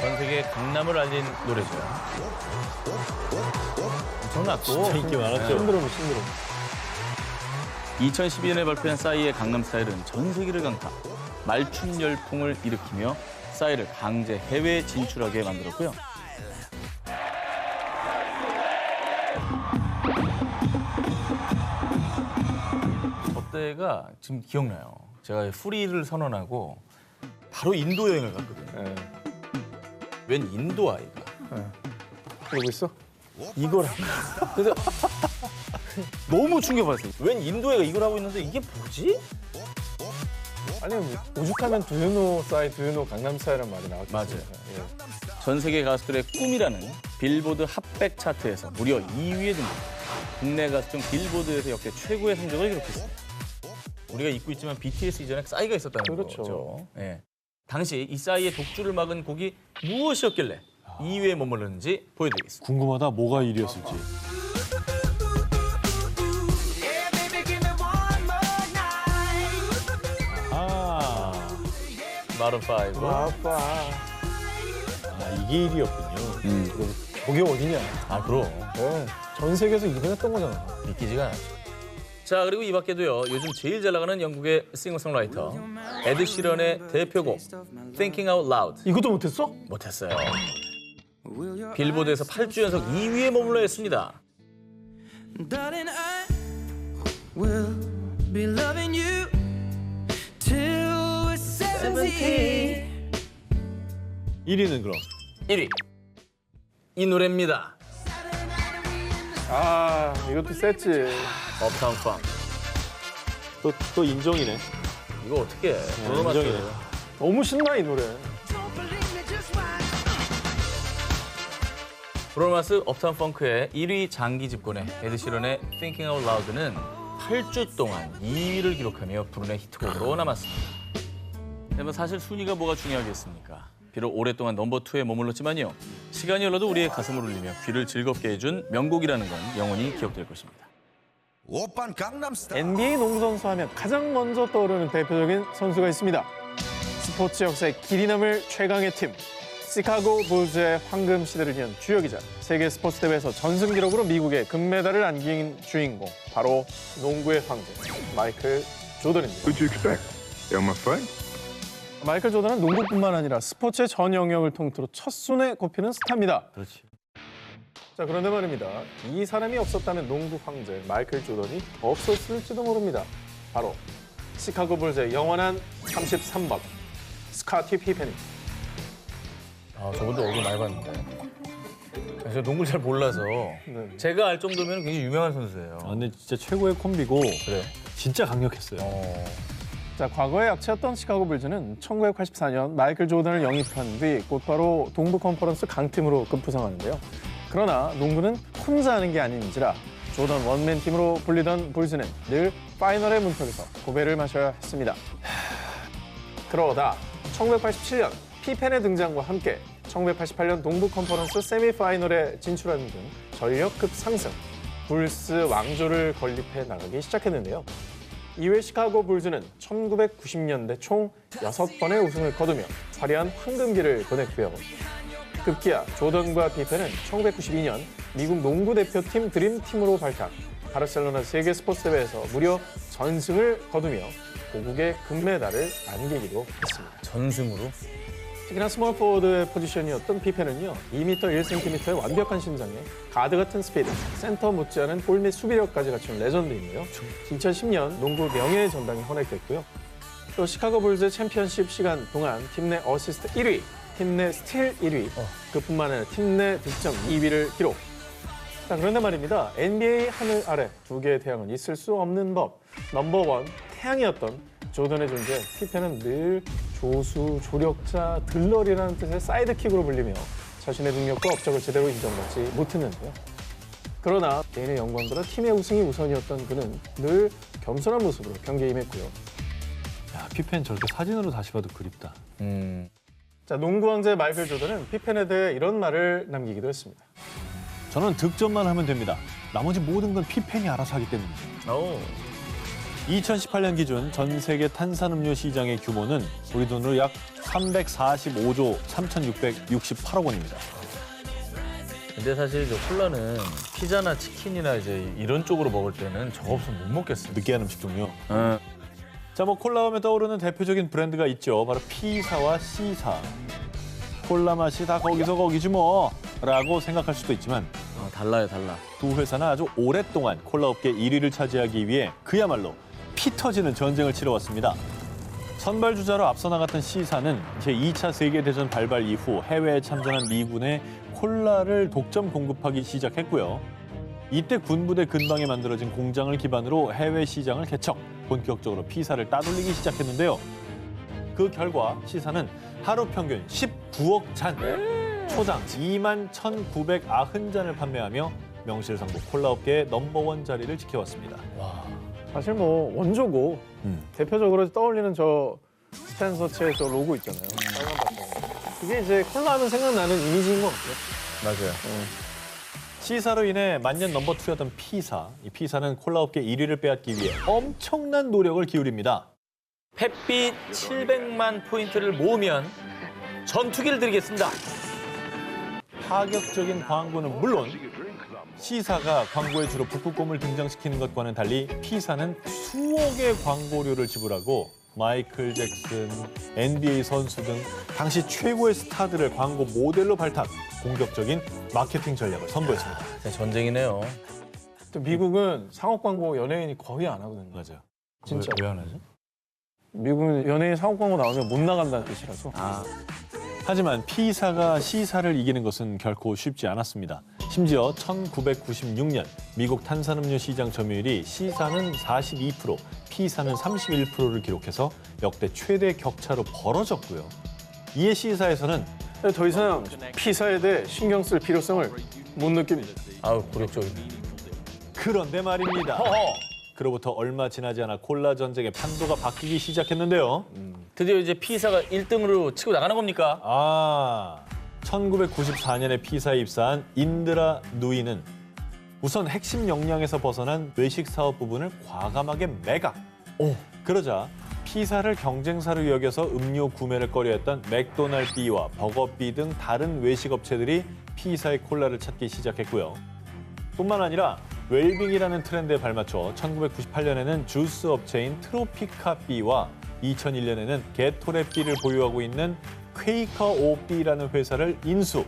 전 세계 강남을 알린 노래죠. 엄청났고. 진짜 인기 많았죠. 신드롬. 2012년에 발표한 싸이의 강남 스타일은 전 세계를 강타, 말춤 열풍을 일으키며 싸이를 강제 해외 진출하게 만들었고요. 저때가 지금 기억나요. 제가 프리를 선언하고 바로 인도 여행을 갔거든요. 네. 웬 인도 아이가 그러고 있어? 이걸 하고 있어. 그래서 너무 충격받았어요. 웬 인도 애가 이걸 하고 있는데 이게 뭐지? 아니 오죽하면 두유노 싸이, 두유노 강남 스타일이란 말이 나왔겠어요. 맞아요. 전 세계 가수들의 꿈이라는 빌보드 핫백 차트에서 무려 2위에 등극. 국내 가수 중 빌보드에서 역대 최고의 성적을 기록했습니다. 우리가 잊고 있지만 BTS 이전에 싸이가 있었다는 그렇죠. 거죠. 예. 당시 이 싸이의 독주를 막은 곡이 무엇이었길래 2위에 머물렀는지 보여드리겠습니다. 궁금하다. 뭐가 1위였을지. 마룬 5. 아빠. 이게 1위였군요. 저게 어디냐? 아, 그럼. 네. 전 세계에서 2등 했던 거잖아. 믿기지가 않죠. 자, 그리고 이 밖에도요. 요즘 제일 잘 나가는 영국의 싱어송라이터 에드 시런의 대표곡 Thinking Out Loud 이것도 못했어? 못했어요. 빌보드에서 8주 연속 2위에 머물러 있습니다. Darling, I will be loving you till we're 70. 1위는 그럼. 1위. 이 노래입니다. 아, 이것도 셌지. 업타운 펑크. 또 인정이네. 이거 어떻게 해? 브루노 인정이네. 마스. 너무 신나, 이 노래. Don't believe me, just watch. 브루노 마스 업타운 펑크의 1위 장기 집권에 에드 시런의 Thinking Out Loud는 8주 동안 2위를 기록하며 불운의 히트곡으로 남았습니다. 하지만 사실 순위가 뭐가 중요하겠습니까? 비록 오랫동안 넘버2에 머물렀지만요. 시간이 흘러도 우리의 가슴을 울리며 귀를 즐겁게 해준 명곡이라는 건 영원히 기억될 것입니다. 오빤 강남스타일. NBA 농구 선수 하면 가장 먼저 떠오르는 대표적인 선수가 있습니다. 스포츠 역사의 길이 남을 최강의 팀. 시카고 불즈의 황금 시대를 이은 주역이자 세계 스포츠 대회에서 전승 기록으로 미국의 금메달을 안긴 주인공. 바로 농구의 황제 마이클 조던입니다. What'd you expect? Elmer Fudd? 마이클 조던은 농구뿐만 아니라 스포츠의 전 영역을 통틀어 첫손에 꼽히는 스타입니다. 그렇지. 자, 그런데 말입니다. 이 사람이 없었다면 농구 황제 마이클 조던이 없었을지도 모릅니다. 바로 시카고 불즈의 영원한 33번 스카티 피펜입니다. 아, 저분도 얼굴 많이 봤는데. 제가 농구를 잘 몰라서 제가 알 정도면 굉장히 유명한 선수예요. 아, 근데 진짜 최고의 콤비고 그래. 진짜 강력했어요. 자, 과거에 약체였던 시카고 불즈는 1984년 마이클 조던을 영입한 뒤 곧바로 동부 컨퍼런스 강팀으로 급부상하는데요. 그러나 농구는 혼자 하는 게 아닌지라 조던 원맨 팀으로 불리던 불즈는 늘 파이널의 문턱에서 고배를 마셔야 했습니다. 그러다 1987년 피펜의 등장과 함께 1988년 동부 컨퍼런스 세미파이널에 진출하는 등 전력급 상승, 불스 왕조를 건립해 나가기 시작했는데요. 이외 시카고 불즈는 1990년대 총 6번의 우승을 거두며 화려한 황금기를 보냈고요. 급기야 조던과 피펜은 1992년 미국 농구 대표팀 드림팀으로 발탁, 바르셀로나 세계 스포츠 대회에서 무려 전승을 거두며 고국의 금메달을 안기기도 했습니다. 전승으로? 특히나 스몰 포워드의 포지션이었던 피펜은요, 2m 1cm의 완벽한 신장에 가드 같은 스피드, 센터 못지않은 볼 및 수비력까지 갖춘 레전드인데요. 2010년 농구 명예의 전당에 헌액됐고요. 또 시카고 불즈의 챔피언십 시간 동안 팀 내 어시스트 1위, 팀 내 스틸 1위, 그뿐만 아니라 팀 내 득점 2위를 기록. 자, 그런데 말입니다. NBA 하늘 아래 두 개의 태양은 있을 수 없는 법. 넘버원 태양이었던 조던의 존재, 피펜은 늘 조수, 조력자, 들러리라는 뜻의 사이드킥으로 불리며 자신의 능력과 업적을 제대로 인정받지 못했는데요. 그러나 개인의 영광보다 팀의 우승이 우선이었던 그는 늘 겸손한 모습으로 경기에 임했고요. 야, 피펜 저렇게 사진으로 다시 봐도 그립다. 자, 농구 왕제 마이클 조던은 피펜에 대해 이런 말을 남기기도 했습니다. 저는 득점만 하면 됩니다. 나머지 모든 건 피펜이 알아서 하기 때문이죠. 오. 2018년 기준 전 세계 탄산음료 시장의 규모는 우리 돈으로 약 345조 3,668억 원입니다. 근데 사실 저 콜라는 피자나 치킨이나 이제 이런 쪽으로 먹을 때는 저거 없으면 못 먹겠어요. 느끼한 음식 종류. 응. 자, 뭐 콜라 하면 떠오르는 대표적인 브랜드가 있죠. 바로 P사와 C사. 콜라 맛이 다 거기서 거기지 뭐 라고 생각할 수도 있지만 달라요, 달라. 두 회사는 아주 오랫동안 콜라 업계 1위를 차지하기 위해 그야말로 피 터지는 전쟁을 치러왔습니다. 선발주자로 앞서 나갔던 C사는 제2차 세계대전 발발 이후 해외에 참전한 미군에 콜라를 독점 공급하기 시작했고요. 이때 군부대 근방에 만들어진 공장을 기반으로 해외 시장을 개척, 본격적으로 P사를 따돌리기 시작했는데요. 그 결과 C사는 하루 평균 19억 잔, 초당 21,990잔을 판매하며 명실상부 콜라 업계의 넘버원 자리를 지켜왔습니다. 사실 뭐 원조고 대표적으로 떠올리는 저 스탠서치의 저 로고 있잖아요. 빨간 바탕. 그게 이제 콜라 하면 생각나는 이미지인 것 같아요. 맞아요. C사로 인해 만년 넘버 2였던 P사. 이 P사는 콜라 업계 1위를 빼앗기 위해 엄청난 노력을 기울입니다. 햇빛 700만 포인트를 모으면 전투기를 드리겠습니다. 파격적인 광고는 물론 C사가 광고에 주로 북극곰을 등장시키는 것과는 달리 P사는 수억의 광고료를 지불하고 마이클 잭슨, NBA 선수 등 당시 최고의 스타들을 광고 모델로 발탁, 공격적인 마케팅 전략을 선보였습니다. 진짜 전쟁이네요. 또 미국은 상업 광고 연예인이 거의 안 하거든요. 맞아요. 진짜. 왜 안 하죠? 미국은 연예인 상업 광고 나오면 못 나간다는 뜻이라서. 하지만 P사가 C사를 이기는 것은 결코 쉽지 않았습니다. 심지어 1996년 미국 탄산음료 시장 점유율이 C사는 42%, P사는 31%를 기록해서 역대 최대 격차로 벌어졌고요. 이에 C사에서는 더 이상 P사에 대해 신경 쓸 필요성을 못 느낍니다. 아우, 굴욕적이네. 그런데 말입니다. 그로부터 얼마 지나지 않아 콜라 전쟁의 판도가 바뀌기 시작했는데요. 드디어 이제 P사가 1등으로 치고 나가는 겁니까? 1994년에 P사에 입사한 인드라 누이는 우선 핵심 역량에서 벗어난 외식 사업 부분을 과감하게 매각. 그러자 P사를 경쟁사로 여겨서 음료 구매를 꺼려했던 맥도날드와 버거비 등 다른 외식 업체들이 P사의 콜라를 찾기 시작했고요. 뿐만 아니라 웰빙이라는 트렌드에 발맞춰 1998년에는 주스 업체인 트로피카 B와 2001년에는 게토레 B를 보유하고 있는 퀘이커 오 B라는 회사를 인수.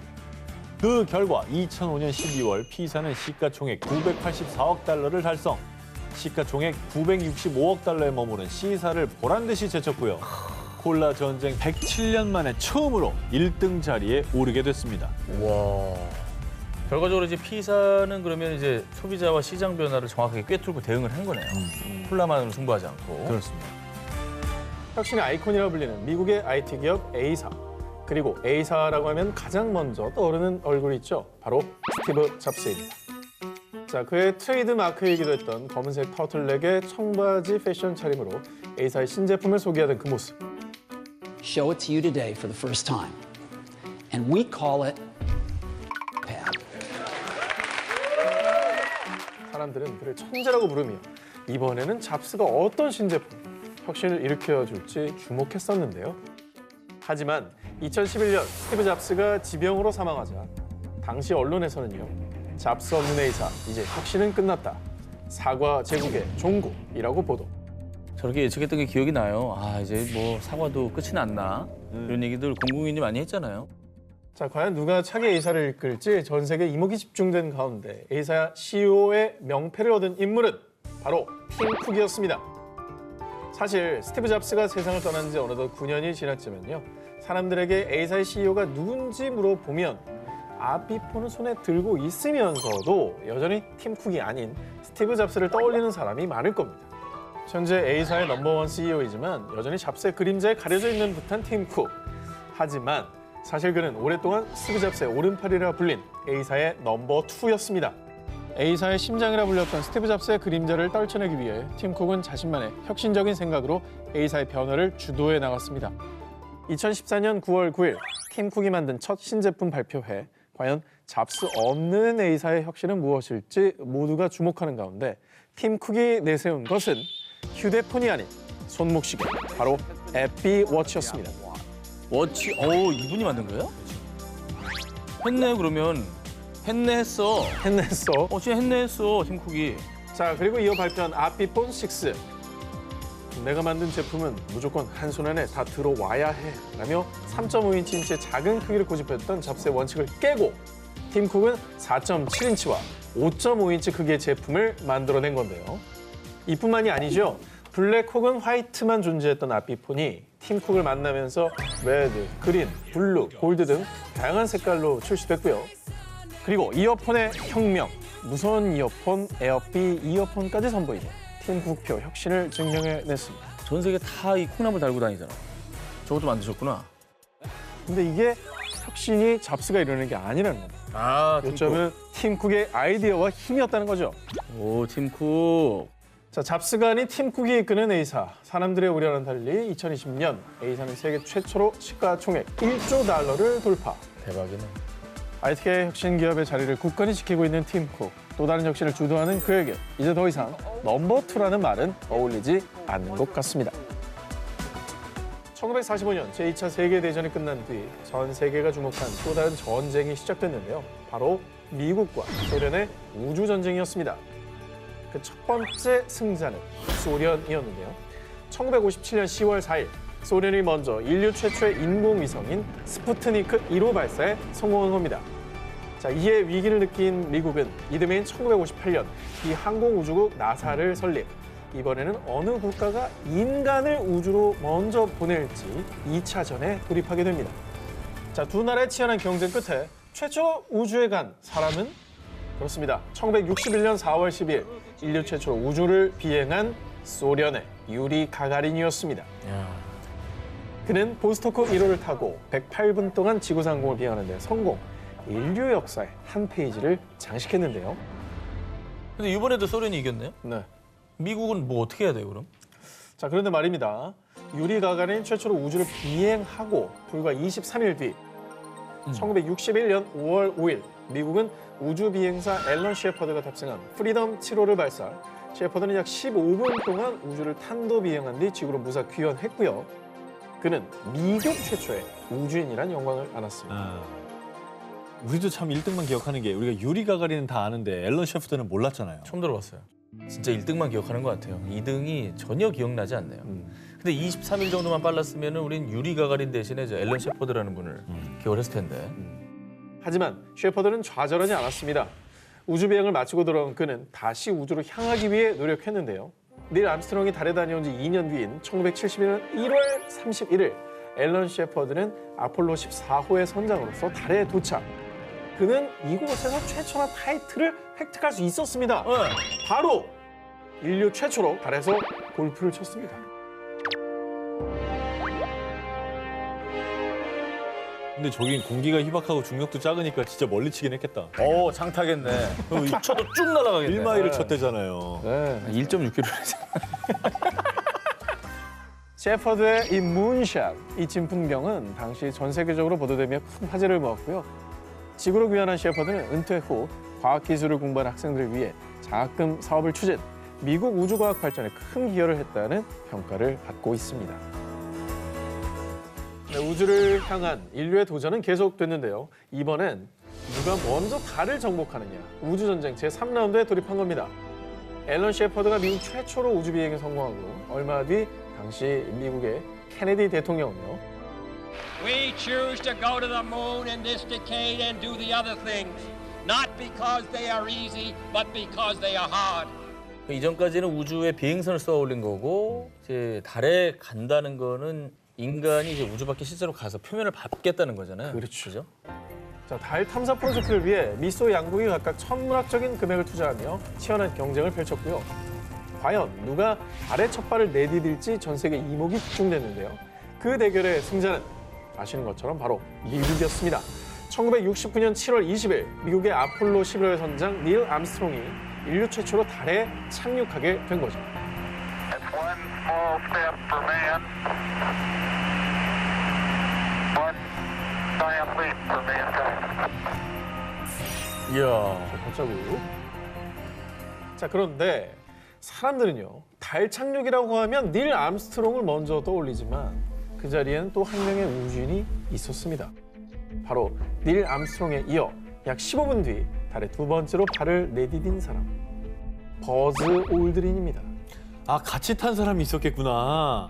그 결과 2005년 12월 P사는 시가총액 984억 달러를 달성. 시가총액 965억 달러에 머무른 C사를 보란듯이 제쳤고요. 콜라 전쟁 107년 만에 처음으로 1등 자리에 오르게 됐습니다. 와. 결과적으로 이제 P사는 그러면 이제 소비자와 시장 변화를 정확하게 꿰뚫고 대응을 한 거네요. 콜라만으로 승부하지 않고. 그렇습니다. 혁신의 아이콘이라 불리는 미국의 IT 기업 A사. 그리고 A사라고 하면 가장 먼저 떠오르는 얼굴이 있죠. 바로 스티브 잡스입니다. 자, 그의 트레이드 마크이기도 했던 검은색 터틀넥의 청바지 패션 차림으로 A사의 신제품을 소개하던 그 모습. show it to you today for the first time. And we call it pad. 사람들은 그를 천재라고 부르며 이번에는 잡스가 어떤 신제품, 혁신을 일으켜줄지 주목했었는데요. 하지만 2011년 스티브 잡스가 지병으로 사망하자 당시 언론에서는요. 잡스 없는 A사, 이제 혁신은 끝났다. 사과 제국의 종국이라고 보도. 저렇게 예측했던 게 기억이 나요. 아, 이제 뭐 사과도 끝이 났나? 이런 얘기들 공공연히 많이 했잖아요. 자, 과연 누가 차기 A사를 이끌지 전 세계 이목이 집중된 가운데 A사 CEO의 명패를 얻은 인물은 바로 팀 쿡이었습니다. 사실 스티브 잡스가 세상을 떠난 지 어느덧 9년이 지났지만요. 사람들에게 A사의 CEO가 누군지 물어보면 아비폰을 손에 들고 있으면서도 여전히 팀 쿡이 아닌 스티브 잡스를 떠올리는 사람이 많을 겁니다. 현재 A사의 넘버원 CEO이지만 여전히 잡스의 그림자에 가려져 있는 듯한 팀 쿡. 하지만 사실 그는 오랫동안 스티브 잡스의 오른팔이라 불린 A사의 넘버 2였습니다. A사의 심장이라 불렸던 스티브 잡스의 그림자를 떨쳐내기 위해 팀 쿡은 자신만의 혁신적인 생각으로 A사의 변화를 주도해 나갔습니다. 2014년 9월 9일 팀 쿡이 만든 첫 신제품 발표회. 과연 잡스 없는 A사의 혁신은 무엇일지 모두가 주목하는 가운데 팀 쿡이 내세운 것은 휴대폰이 아닌 손목시계, 바로 애플워치였습니다. 워치, 이분이 만든 거예요? 했네, 그러면. 했네, 했어. 했냈어. 진짜 했네, 했어, 팀쿡이. 자, 그리고 이어 발표한 아피폰 6. 내가 만든 제품은 무조건 한 손 안에 다 들어와야 해 라며 3.5인치인 채 작은 크기를 고집했던 잡스의 원칙을 깨고 팀쿡은 4.7인치와 5.5인치 크기의 제품을 만들어낸 건데요. 이뿐만이 아니죠. 블랙 혹은 화이트만 존재했던 아피폰이 팀쿡을 만나면서 레드, 그린, 블루, 골드 등 다양한 색깔로 출시됐고요. 그리고 이어폰의 혁명, 무선 이어폰, 에어비 이어폰까지 선보이며 팀쿡표 혁신을 증명해냈습니다. 전 세계 다 이 콩나물 달고 다니잖아. 저것도 만드셨구나. 근데 이게 혁신이 잡스가 이루는 게 아니라는 겁니다. 아, 요점은 팀쿡의 아이디어와 힘이었다는 거죠. 오, 팀쿡. 자, 잡스가 아닌 팀쿡이 이끄는 A사. 사람들의 우려와는 달리 2020년 A사는 세계 최초로 시가총액 1조 달러를 돌파. 대박이네. IT계 혁신 기업의 자리를 굳건히 지키고 있는 팀쿡. 또 다른 혁신을 주도하는 그에게 이제 더 이상 넘버2라는 말은 어울리지 않는 것 같습니다. 1945년 제2차 세계대전이 끝난 뒤 전 세계가 주목한 또 다른 전쟁이 시작됐는데요. 바로 미국과 소련의 우주전쟁이었습니다. 그 첫 번째 승자는 소련이었는데요. 1957년 10월 4일 소련이 먼저 인류 최초의 인공위성인 스푸트니크 1호 발사에 성공한 겁니다. 자, 이에 위기를 느낀 미국은 이듬해인 1958년 비항공우주국 나사를 설립. 이번에는 어느 국가가 인간을 우주로 먼저 보낼지 2차전에 돌입하게 됩니다. 자, 두 나라의 치열한 경쟁 끝에 최초 우주에 간 사람은 그렇습니다. 1961년 4월 10일 인류 최초로 우주를 비행한 소련의 유리 가가린이었습니다. 야. 그는 보스토크 1호를 타고 108분 동안 지구상 항공을 비행하는 데 성공. 인류 역사의 한 페이지를 장식했는데요. 근데 이번에도 소련이 이겼네요? 네. 미국은 뭐 어떻게 해야 돼요, 그럼? 자, 그런데 말입니다. 유리 가가린 최초로 우주를 비행하고 불과 23일 뒤 1961년 5월 5일 미국은 우주 비행사 앨런 셰퍼드가 탑승한 프리덤 7호를 발사. 셰퍼드는 약 15분 동안 우주를 탄도 비행한 뒤 지구로 무사 귀환했고요. 그는 미국 최초의 우주인이란 영광을 안았습니다. 우리도 참 1등만 기억하는 게 우리가 유리 가가린은 다 아는데 앨런 셰프드는 몰랐잖아요. 처음 들어봤어요. 진짜 1등만 기억하는 것 같아요. 2등이 전혀 기억나지 않네요. 근데 23일 정도만 빨랐으면 우린 유리 가가린 대신에 저 앨런 셰퍼드라는 분을 기억을 했을 텐데. 하지만 셰퍼드는 좌절하지 않았습니다. 우주 비행을 마치고 돌아온 그는 다시 우주로 향하기 위해 노력했는데요. 닐 암스트롱이 달에 다녀온 지 2년 뒤인 1971년 1월 31일 앨런 셰퍼드는 아폴로 14호의 선장으로서 달에 도착. 그는 이곳에서 최초나 타이틀을 획득할 수 있었습니다. 바로 인류 최초로 달에서 골프를 쳤습니다. 근데 저긴 공기가 희박하고 중력도 작으니까 진짜 멀리 치긴 했겠다. 장타겠네. 쳐도 쭉 날아가겠네. 1마일을 쳤대잖아요. 네. 1.6km. 셰퍼드의 이 문샷, 이 진풍경은 당시 전 세계적으로 보도되며 큰 화제를 모았고요. 지구로 귀환한 셰퍼드는 은퇴 후 과학기술을 공부한 학생들을 위해 장학금 사업을 추진, 미국 우주과학 발전에 큰 기여를 했다는 평가를 받고 있습니다. 네, 우주를 향한 인류의 도전은 계속됐는데요. 이번엔 누가 먼저 달을 정복하느냐, 우주전쟁 제3라운드에 돌입한 겁니다. 앨런 셰퍼드가 미국 최초로 우주 비행에 성공하고 얼마 뒤 당시 미국의 케네디 대통령은요. We choose to go to the moon in this decade and do the other things, not because they are easy, but because they are hard. 이전까지는 우주에 비행선을 쏘아 올린 거고 이제 달에 간다는 거는 인간이 이제 우주 밖에 실제로 가서 표면을 밟겠다는 거잖아요. 그렇죠. 자, 달 탐사 프로젝트를 위해 미소 양국이 각각 천문학적인 금액을 투자하며 치열한 경쟁을 펼쳤고요. 과연 누가 달에 첫 발을 내디딜지 전 세계 이목이 집중됐는데요. 그 대결의 승자는 아시는 것처럼 바로 미국이었습니다. 1969년 7월 20일 미국의 아폴로 11호 선장 닐 암스트롱이 인류 최초로 달에 착륙하게 된 거죠. One small step for man, one giant leap for mankind. 이야. 발자국. 자, 그런데 사람들은요, 달 착륙이라고 하면 닐 암스트롱을 먼저 떠올리지만 그 자리에는 또 한 명의 우주인이 있었습니다. 바로 닐 암스트롱에 이어 약 15분 뒤 달에 두 번째로 발을 내디딘 사람, 버즈 올드린입니다. 아, 같이 탄 사람이 있었겠구나.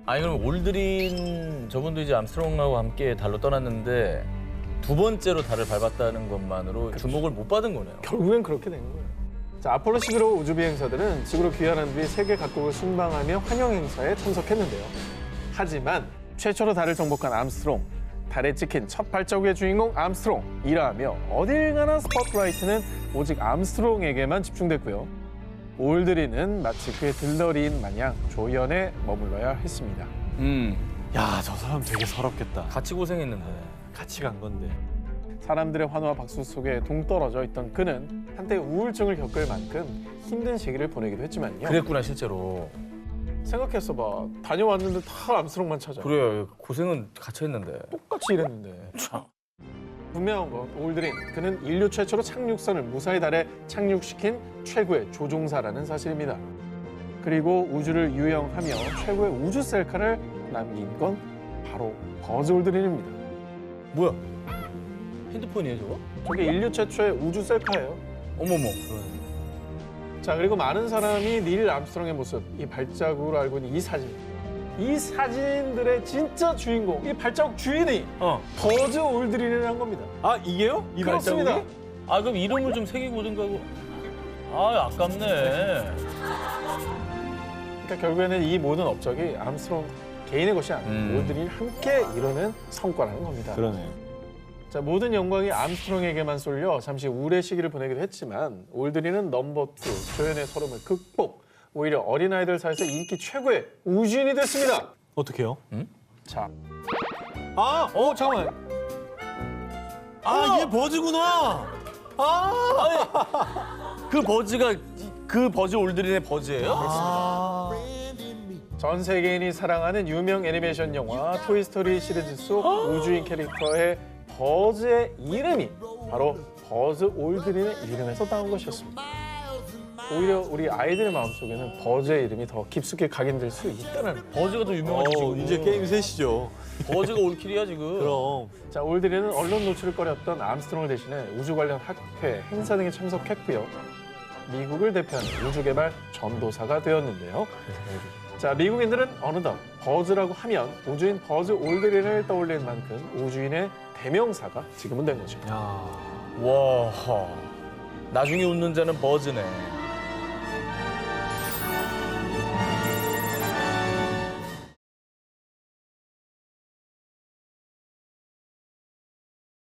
아니 그럼 올드린 저분도 이제 암스트롱하고 함께 달로 떠났는데 두 번째로 달을 밟았다는 것만으로 주목을 못 받은 거네요. 결국엔 그렇게 된 거예요. 자, 아폴로 11호 우주 비행사들은 지구로 귀환한 뒤 세계 각국을 순방하며 환영 행사에 참석했는데요. 하지만 최초로 달을 정복한 암스트롱, 달에 찍힌 첫 발자국의 주인공 암스트롱 이라며 어딜 가나 스포트라이트는 오직 암스트롱에게만 집중됐고요. 올드린은 마치 그의 들러리인 마냥 조연에 머물러야 했습니다. 야, 저 사람 되게 서럽겠다. 같이 고생했는데. 같이 간 건데. 사람들의 환호와 박수 속에 동떨어져 있던 그는 한때 우울증을 겪을 만큼 힘든 시기를 보내기도 했지만요. 그랬구나 실제로. 생각했어봐. 다녀왔는데 다 암스트롱만 찾아. 그래요. 고생은 같이 했는데. 똑같이 일했는데. 분명한 건 올드린, 그는 인류 최초로 착륙선을 무사히 달에 착륙시킨 최고의 조종사라는 사실입니다. 그리고 우주를 유영하며 최고의 우주 셀카를 남긴 건 바로 버즈 올드린입니다. 뭐야? 핸드폰이에요 저거? 저게 인류 최초의 우주 셀카예요. 어머머. 자, 그리고 많은 사람이 닐 암스트롱의 모습, 이 발자국으로 알고 있는 이 사진. 이 사진들의 진짜 주인공, 이 발자국 주인이 버즈 올드린이라는 겁니다. 아, 이게요? 이 그렇습니다. 발자국이? 아 그럼 이름을 좀 새기고 오든가 하고. 아 아깝네. 그러니까 결국에는 이 모든 업적이 암스트롱 개인의 것이 아니고 올드린이 함께 이루는 성과라는 겁니다. 그러네. 자, 모든 영광이 암스트롱에게만 쏠려 잠시 우울의 시기를 보내기도 했지만 올드린은 넘버 2, 조연의 서름을 극복, 오히려 어린아이들 사이에서 인기 최고의 우주인이 됐습니다. 어떻게요? 자, 아, 잠깐만. 아, 얘 버즈구나. 그 버즈가 그 버즈 올드린의 버즈예요? 전 세계인이 사랑하는 유명 애니메이션 영화 토이스토리 시리즈 속 우주인 캐릭터의 버즈의 이름이 바로 버즈 올드린의 이름에서 나온 것이었습니다. 오히려 우리 아이들의 마음속에는 버즈의 이름이 더 깊숙이 각인될 수 있다는 거예요. 버즈가 더 유명하지 지금. 이제 게임 셋이죠. 버즈가 올킬이야 지금. 그럼. 자, 올드린은 언론 노출을 꺼렸던 암스트롱을 대신해 우주 관련 학회, 행사 등에 참석했고요. 미국을 대표하는 우주개발 전도사가 되었는데요. 자, 미국인들은 어느덧 버즈라고 하면 우주인 버즈 올드린을 떠올리는 만큼 우주인의 대명사가 지금은 된 거죠. 야. 와. 나중에 웃는 자는 버즈네.